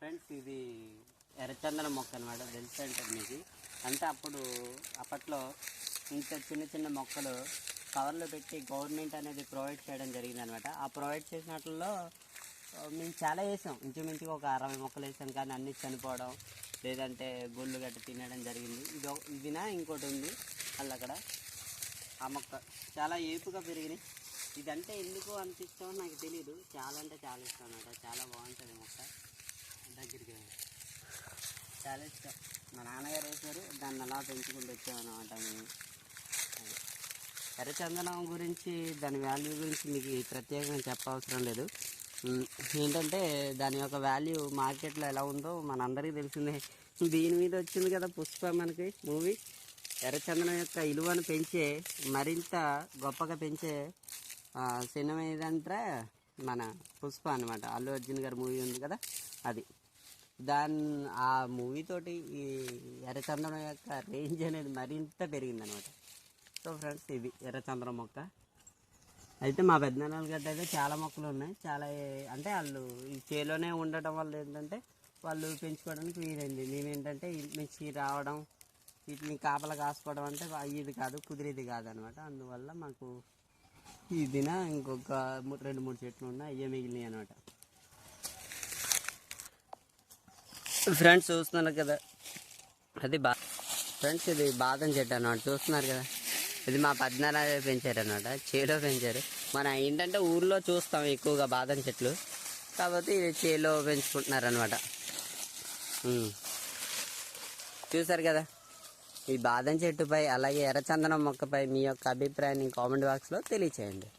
Friends ఇది ఎర్రచందనం మొక్క అనమాట. తెలుసు అంటారు మీకు. అంటే అప్పట్లో ఇంత చిన్న చిన్న మొక్కలు కవర్లో పెట్టి గవర్నమెంట్ అనేది ప్రొవైడ్ చేయడం జరిగింది అనమాట. ఆ ప్రొవైడ్ చేసిన వాటిల్లో మేము చాలా వేసాం, ఇంచుమించుగా ఒక 60 మొక్కలు వేసాం. కానీ అన్నీ చనిపోవడం లేదంటే గుళ్ళు గట్టి తినడం జరిగింది. ఇదినా ఇంకోటి ఉంది మళ్ళీ అక్కడ. ఆ మొక్క చాలా ఏపుగా పెరిగినాయి. ఇదంటే ఎందుకు అంత ఇష్టం నాకు తెలియదు. చాలా అంటే చాలా ఇష్టం అనమాట. చాలా బాగుంటుంది మొక్క. దగ్గరికి చాలా ఇష్టం. మా నాన్నగారు వేసారు, దాన్ని అలా పెంచుకుంటూ వచ్చామన్నమాట మేము. ఎర్రచందనం గురించి, దాని వాల్యూ గురించి మీకు ప్రత్యేకంగా చెప్పవసరం లేదు. ఏంటంటే దాని యొక్క వాల్యూ మార్కెట్లో ఎలా ఉందో మనందరికీ తెలిసిందే. దీని మీద వచ్చింది కదా పుష్ప మనకి మూవీ. ఎర్రచందనం యొక్క విలువను పెంచే, మరింత గొప్పగా పెంచే సినిమా ఏదంటే మన పుష్ప అనమాట. అల్లు అర్జున్ గారి మూవీ ఉంది కదా, అది. ఆ మూవీతోటి ఈ ఎర్రచందనం యొక్క రేంజ్ అనేది మరింత పెరిగిందనమాట. సో ఫ్రెండ్స్, ఇది ఎర్రచందనం మొక్క. అయితే మా పెద్దనాన్నల గడ్డ అయితే చాలా మొక్కలు ఉన్నాయి. చాలా అంటే వాళ్ళు ఈ చేలోనే ఉండటం వల్ల ఏంటంటే వాళ్ళు పెంచుకోవడానికి వీలైంది. మేమేంటంటే మించి రావడం, వీటిని కాపలా కాసుకోవడం అంటే ఇది కాదు, కుదిరేది కాదనమాట. అందువల్ల మాకు ఈ దిన ఇంకొక 2-3 చెట్లు ఉన్నాయి, అయ్యే మిగిలినాయి అనమాట. ఫ్రెండ్స్ చూస్తున్నారు కదా, అది ఫ్రెండ్స్ ఇది బాదం చెట్టు అన్నమాట. చూస్తున్నారు కదా, ఇది మా పెద్దనాన్న పెంచారు అనమాట, చేలో పెంచారు. మన ఏంటంటే ఊర్లో చూస్తాం ఎక్కువగా బాదం చెట్లు, కాబట్టి ఇది చేలో పెంచుకుంటున్నారు అనమాట. చూసారు కదా, ఈ బాదం చెట్టుపై అలాగే ఎర్రచందనం మొక్కపై మీ యొక్క అభిప్రాయాన్ని కామెంట్ బాక్స్లో తెలియచేయండి.